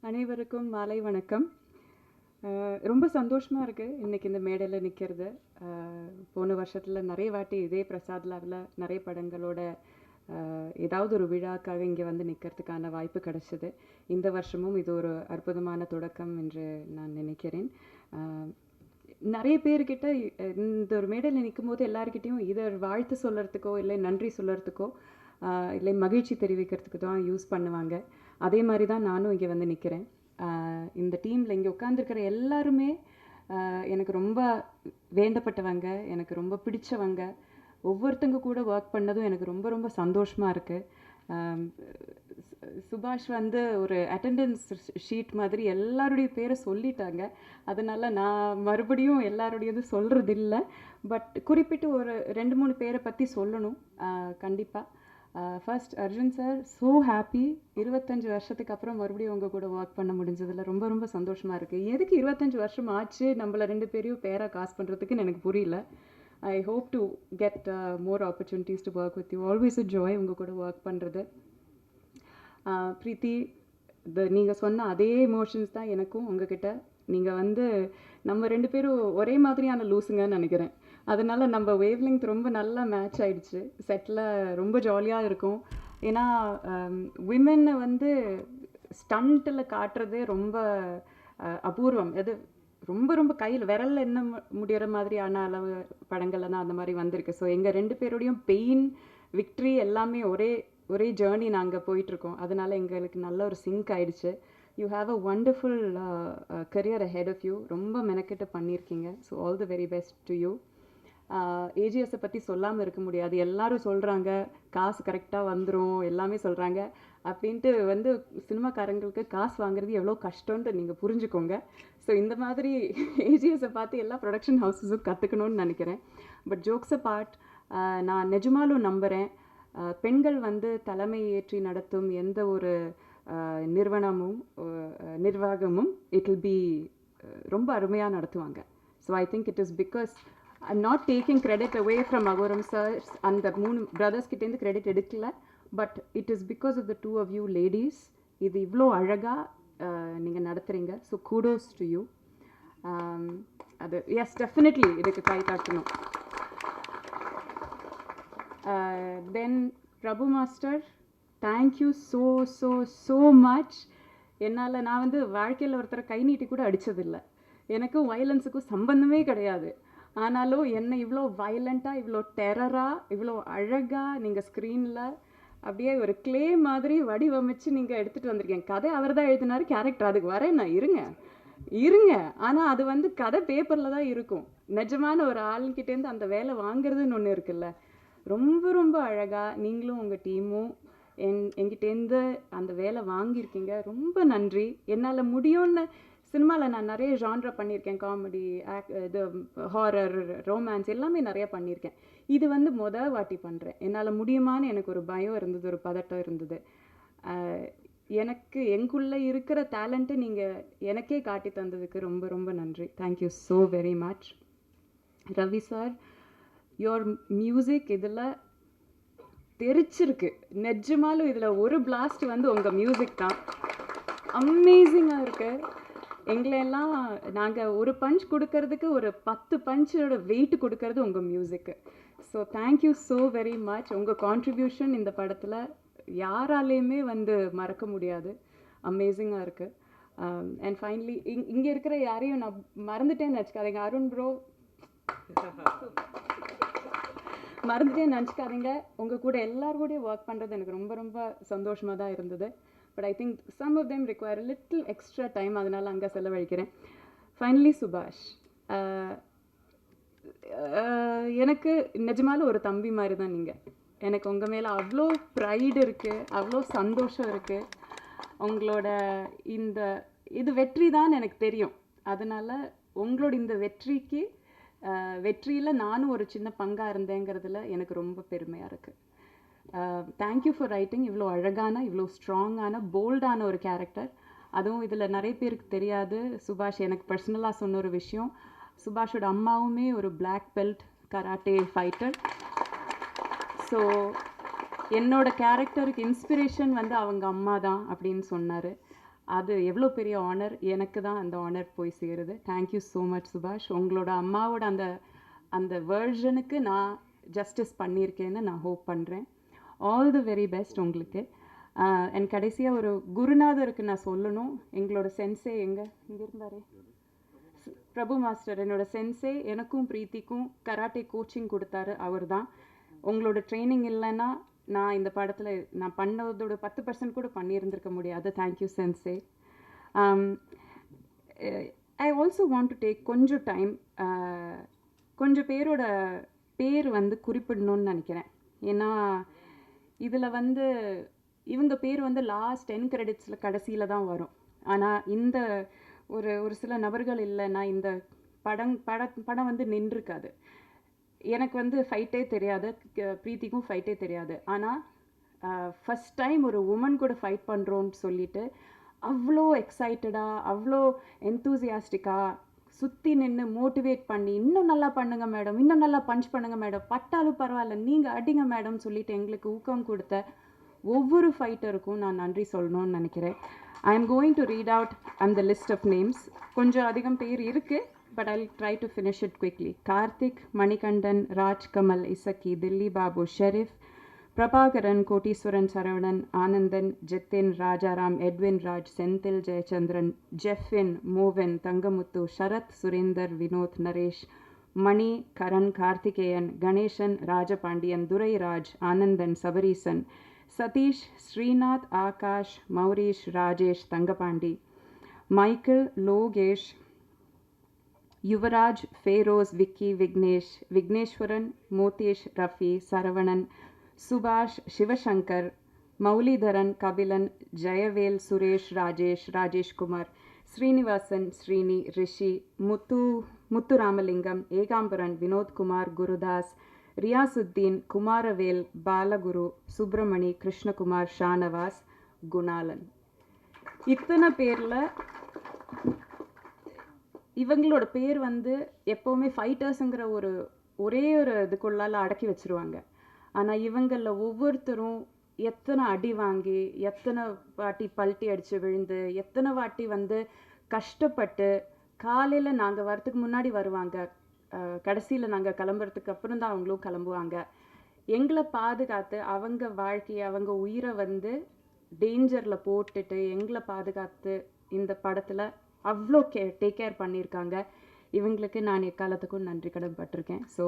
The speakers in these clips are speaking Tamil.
அனைவருக்கும் மாலை வணக்கம். ரொம்ப சந்தோஷமாக இருக்குது இன்றைக்கி இந்த மேடையில் நிற்கிறது. போன வருஷத்தில் நிறைய வாட்டி இதே பிரசாத் லேபில் நிறைய படங்களோட ஏதாவது ஒரு விழாக்காக இங்கே வந்து நிற்கிறதுக்கான வாய்ப்பு கிடைச்சிது. இந்த வருஷமும் இது ஒரு அற்புதமான தொடக்கம் என்று நான் நினைக்கிறேன். நிறைய பேர்கிட்ட இந்த ஒரு மேடையில் நிற்கும் போது எல்லாருக்கிட்டையும் இதை வாழ்த்து சொல்கிறதுக்கோ இல்லை நன்றி சொல்கிறதுக்கோ இல்லை மகிழ்ச்சி தெரிவிக்கிறதுக்கு தான் யூஸ் பண்ணுவாங்க. அதே மாதிரி தான் நானும் இங்கே வந்து நிற்கிறேன். இந்த டீமில் இங்கே உட்காந்துருக்கிற எல்லாருமே எனக்கு ரொம்ப வேண்டப்பட்டவங்க, எனக்கு ரொம்ப பிடிச்சவங்க. ஒவ்வொருத்தங்க கூட ஒர்க் பண்ணதும் எனக்கு ரொம்ப ரொம்ப சந்தோஷமாக இருக்குது. சுபாஷ் வந்து ஒரு அட்டெண்டன்ஸ் ஷீட் மாதிரி எல்லாருடைய பேரை சொல்லிட்டாங்க. அதனால் நான் மறுபடியும் எல்லாருடையது சொல்கிறதில்ல. பட் குறிப்பிட்டு ஒரு 2-3 பேரை பற்றி சொல்லணும் கண்டிப்பாக. First Arjun sir, so happy. 25 வருஷத்துக்கு அப்புறம் மறுபடியும் உங்கள் கூட ஒர்க் பண்ண முடிஞ்சதில் ரொம்ப ரொம்ப சந்தோஷமாக இருக்குது. எதுக்கு 25 வருஷம் ஆச்சு நம்மளை 2 பேரையும் பேராக காசு பண்ணுறதுக்குன்னு எனக்கு புரியல. I hope to get more opportunities to work with you. Always a joy உங்கள் கூட ஒர்க் பண்ணுறது. பிரீத்தி, நீங்கள் சொன்ன அதே எமோஷன்ஸ் தான் எனக்கும் உங்ககிட்ட. நீங்கள் வந்து நம்ம 2 பேரும் ஒரே மாதிரியான லூஸுங்கன்னு நினைக்கிறேன். அதனால் நம்ம வேவ் லெங்த் ரொம்ப நல்லா மேட்ச் ஆகிடுச்சு. செட்டில் ரொம்ப ஜாலியாக இருக்கும். ஏன்னா விமென்னை வந்து ஸ்டண்ட்டில் காட்டுறதே ரொம்ப அபூர்வம். அது ரொம்ப ரொம்ப கையில் விரலில் என்ன முடிகிற மாதிரியான அளவு படங்கள்ல தான் அந்த மாதிரி வந்திருக்கு. ஸோ எங்கள் 2 பேருடையும் பெயின், விக்ட்ரி எல்லாமே ஒரே ஜேர்னி நாங்கள் போயிட்டுருக்கோம். அதனால் எங்களுக்கு நல்ல ஒரு சிங்க் ஆகிடுச்சு. You have a wonderful career ahead of you. ரொம்ப மெனக்கெட்டு பண்ணியிருக்கீங்க. So all the very best to you. ஏஜிஎஸை பற்றி சொல்லாமல் இருக்க முடியாது. எல்லாரும் சொல்கிறாங்க காசு கரெக்டாக வந்துடும், எல்லாமே சொல்கிறாங்க. அப்படின்ட்டு வந்து சினிமாக்காரங்களுக்கு காசு வாங்குறது எவ்வளோ கஷ்டம்ன்ட்டு நீங்கள் புரிஞ்சுக்கோங்க. ஸோ இந்த மாதிரி ஏஜிஎஸை பார்த்து எல்லா ப்ரொடக்ஷன் ஹவுஸஸும் கற்றுக்கணும்னு நினைக்கிறேன். பட் ஜோக்ஸை பார்ட், நான் நிஜமாலும் நம்புகிறேன், பெண்கள் வந்து தலைமை ஏற்றி நடத்தும் எந்த ஒரு நிர்வாகமும் இட் வில் பி ரொம்ப அருமையாக நடத்துவாங்க. So I think it is because I'm not taking credit away from Agoram sir and the 3 brothers கிட்டேருந்து கிரெடிட் எடுக்கல. But it is because of the 2 of you ladies. இது இவ்வளோ அழகாக நீங்கள் நடத்துகிறீங்க. So kudos to you. அது எஸ், டெஃபினெட்லி இதுக்கு கை தாட்டணும். Then Prabhu master, thank you so so so much. நான் வந்து வாழ்க்கையில் ஒருத்தரை கை நீட்டி கூட அடித்ததில்லை. எனக்கும் வயலன்ஸுக்கும் சம்பந்தமே கிடையாது. ஆனாலும் என்னை இவ்வளோ வயலண்ட்டாக, இவ்வளோ டெரராக, இவ்வளோ அழகாக நீங்கள் ஸ்க்ரீனில் அப்படியே ஒரு கிளே மாதிரி வடிவமைச்சு நீங்கள் எடுத்துகிட்டு வந்திருக்கீங்க. கதை அவர் தான் எழுதினார், கேரக்டர் அதுக்கு வரேன் நான் இருங்க. ஆனால் அது வந்து கதை பேப்பரில் தான் இருக்கும். நிஜமான ஒரு ஆளுங்கிட்டேருந்து அந்த வேலை வாங்குறதுன்னு ஒன்று இருக்குல்ல. ரொம்ப ரொம்ப அழகாக நீங்களும் உங்கள் டீமும் என்கிட்டேருந்து அந்த வேலை வாங்கியிருக்கீங்க. ரொம்ப நன்றி. என்னால் முடியும்னு சினிமாவில் நான் நிறைய ஜான்ரா பண்ணியிருக்கேன். காமெடி, இது ஹாரர், ரொமான்ஸ் எல்லாமே நிறையா பண்ணியிருக்கேன். இது வந்து வாட்டி பண்ணுறேன். என்னால் முடியுமான்னு எனக்கு ஒரு பயம் இருந்தது, ஒரு பதட்டம் இருந்தது. எனக்கு எங்குள்ளே இருக்கிற டேலண்ட்டு நீங்கள் எனக்கே காட்டி தந்ததுக்கு ரொம்ப ரொம்ப நன்றி. Thank you so very much. Ravi sir, your music இதில் தெரிச்சிருக்கு. நிஜமாலும் இதில் ஒரு பிளாஸ்ட் வந்து உங்கள் மியூசிக் தான். அமேசிங்காக இருக்குது. எங்களெல்லாம் நாங்கள் ஒரு பஞ்ச் கொடுக்கறதுக்கு ஒரு 10 பஞ்சோட வெயிட் கொடுக்கறது உங்கள் மியூசிக்கு. So thank you so very much. உங்கள் கான்ட்ரிபியூஷன் இந்த படத்தில் யாராலையுமே வந்து மறக்க முடியாது. அமேசிங்காக இருக்குது. அண்ட் ஃபைனலி இங்கே இருக்கிற யாரையும் நான் மறந்துட்டேன்னு நினச்சிக்காதீங்க. அருண் ப்ரோ மறந்துட்டேன்னு நினச்சிக்காதீங்க. உங்கள் கூட எல்லாரோடையும் ஒர்க் பண்ணுறது எனக்கு ரொம்ப ரொம்ப சந்தோஷமாக தான் இருந்தது. But I think some of them require a little extra time. அதனால் அங்கே செலவழிக்கிறேன். ஃபைனலி சுபாஷ், எனக்கு நிஜமாலும் ஒரு தம்பி மாதிரி தான் நீங்கள். எனக்கு உங்கள் மேலே அவ்வளோ ப்ரைடு இருக்குது, அவ்வளோ சந்தோஷம் இருக்குது. உங்களோட இது வெற்றி தான் எனக்கு தெரியும். அதனால் உங்களோட இந்த வெற்றியில் நானும் ஒரு சின்ன பங்காக இருந்தேங்கிறதுல எனக்கு ரொம்ப பெருமையாக இருக்குது. தேங்க்யூ ஃபார் ரைட்டிங் இவ்வளோ அழகான, இவ்வளோ ஸ்ட்ராங்கான, போல்டான ஒரு கேரக்டர். அதுவும் இதில் நிறைய பேருக்கு தெரியாது. சுபாஷ் எனக்கு பர்சனலாக சொன்ன ஒரு விஷயம், சுபாஷோட அம்மாவுமே ஒரு black belt karate fighter. So என்னோட கேரக்டருக்கு இன்ஸ்பிரேஷன் வந்து அவங்க அம்மா தான் அப்படின்னு சொன்னார். அது எவ்வளோ பெரிய ஆனர். எனக்கு தான் அந்த ஆனர் போய் சேருது. தேங்க்யூ ஸோ மச் சுபாஷ். உங்களோட அம்மாவோட அந்த அந்த வேர்ஷனுக்கு நான் ஜஸ்டிஸ் பண்ணியிருக்கேன்னு நான் ஹோப் பண்ணுறேன். ஆல் தி வெரி பெஸ்ட் உங்களுக்கு. அண்ட் கடைசியாக ஒரு குருநாதருக்கு நான் சொல்லணும். எங்களோட சென்சே இங்கே இருந்தாரே, பிரபு மாஸ்டர், என்னோட சென்சே, எனக்கும் பிரீத்திக்கும் கராட்டே கோச்சிங் கொடுத்தாரு அவர் தான். உங்களோட ட்ரைனிங் இல்லைன்னா நான் இந்த படத்தில் நான் பண்ணதோட 10% கூட பண்ணியிருந்திருக்க முடியாது. Thank you sensei. I also want to take கொஞ்சம் டைம், கொஞ்சம் பேரோட பேர் வந்து குறிப்பிடணும்னு நினைக்கிறேன். ஏன்னா இதில் வந்து இவங்க பேர் வந்து லாஸ்ட் 10 கிரெடிட்ஸில் கடைசியில் தான் வரும். ஆனால் இந்த ஒரு சில நபர்கள் இல்லைன்னா இந்த படம் வந்து நின்றுருக்காது. எனக்கு வந்து ஃபைட்டே தெரியாது, பிரீத்திக்கும் ஃபைட்டே தெரியாது. ஆனால் ஃபஸ்ட் டைம் ஒரு உமன் கூட ஃபைட் பண்ணுறோன்னு சொல்லிட்டு அவ்வளோ எக்ஸைட்டடாக, அவ்வளோ என்தூசியாஸ்டிக்காக சுற்றி நின்று மோட்டிவேட் பண்ணி, இன்னும் நல்லா பண்ணுங்க மேடம், இன்னும் நல்லா பஞ்ச் பண்ணுங்க மேடம், பட்டாலும் பரவாயில்ல நீங்கள் அடிங்க மேடம் சொல்லிட்டு எங்களுக்கு ஊக்கம் கொடுத்த ஒவ்வொரு ஃபைட்டருக்கும் நான் நன்றி சொல்லணும்னு நினைக்கிறேன். I am going to read out அந்த லிஸ்ட் ஆஃப் நேம்ஸ். கொஞ்சம் அதிகம் பேர் இருக்குது, but I'll try to finish it quickly. Karthik, Manikandan, Raj Kamal, Isaki, Dilli Babu, Sharif, Prabhakaran, Koteeswaran, Saravanan, Anandan, Jitin, Rajaram, Edwin Raj, Senthil Jayachandran, Jeffin, Movin, Tangamuttu, Sharath, Surinder, Vinod, Naresh, Mani, Karan, Karthikeyan, Ganeshan, Rajapandian, Durai Raj, Anandan, Sabarisan, Satish, Srinath, Akash, Maurish, Rajesh, Tangapandi, Michael, Logesh, Yuvaraj, Feroz, Vicky, Vignesh, Vigneshwaran, Motesh, Rafi, Saravanan, Subhash, Shivashankar, Maulidharan, Kabilan, Jayavel, Suresh, Rajesh, Rajesh Kumar, Srinivasan, Srini, Rishi, Muthu Ramalingam, Egambaran, Vinod Kumar, Gurudas, Riyasuddin, Kumaravel, Balaguru, Subramani, Krishna Kumar, Shanavas, Gunalan. இத்தனை பேரில் இவங்களோட பேர் வந்து எப்போவுமே ஃபைட்டர்ஸுங்கிற ஒரே ஒரு இதுக்குள்ளால் அடக்கி வச்சுருவாங்க. ஆனால் இவங்களில் ஒவ்வொருத்தரும் எத்தனை அடி வாங்கி, எத்தனை வாட்டி பல்ட்டி அடித்து விழுந்து, எத்தனை வாட்டி வந்து கஷ்டப்பட்டு, காலையில் நாங்கள் வரத்துக்கு முன்னாடி வருவாங்க, கடைசியில் நாங்கள் கிளம்புறதுக்கு அப்புறம் தான் அவங்களும் கிளம்புவாங்க. எங்களை பாதுகாத்து அவங்க வாழ்க்கையை, அவங்க உயிரை வந்து டேஞ்சரில் போட்டுட்டு எங்களை பாதுகாத்து இந்த படத்தில் அவ்வளோ டேக் கேர் பண்ணியிருக்காங்க. இவங்களுக்கு நான் எக்காலத்துக்கும் நன்றி கடன் பட்டிருக்கேன். So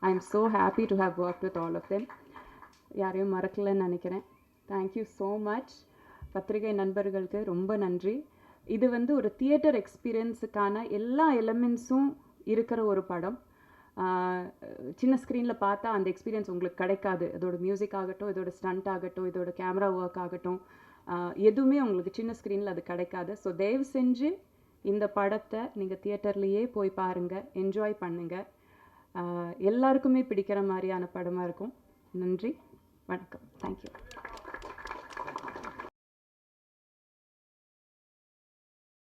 I am so happy to have work with all of them. யாரையும் மறக்கலைன்னு நினைக்கிறேன். Thank you so much. பத்திரிகை நண்பர்களுக்கு ரொம்ப நன்றி. இது வந்து ஒரு தியேட்டர் எக்ஸ்பீரியன்ஸுக்கான எல்லா எலமெண்ட்ஸும் இருக்கிற ஒரு படம். சின்ன ஸ்க்ரீனில் பார்த்தா அந்த எக்ஸ்பீரியன்ஸ் உங்களுக்கு கிடைக்காது. இதோட மியூசிக் ஆகட்டும், இதோட ஸ்டண்ட் ஆகட்டும், இதோட கேமரா ஒர்க் ஆகட்டும், எதுவுமே உங்களுக்கு சின்ன ஸ்க்ரீனில் அது கிடைக்காது. ஸோ தயவு செஞ்சு இந்த படத்தை நீங்கள் தியேட்டர்லேயே போய் பாருங்கள், என்ஜாய் பண்ணுங்கள். எல்லாருக்குமே பிடிக்கிற மாதிரியான படமாக இருக்கும். நன்றி, வணக்கம், தேங்க்யூ.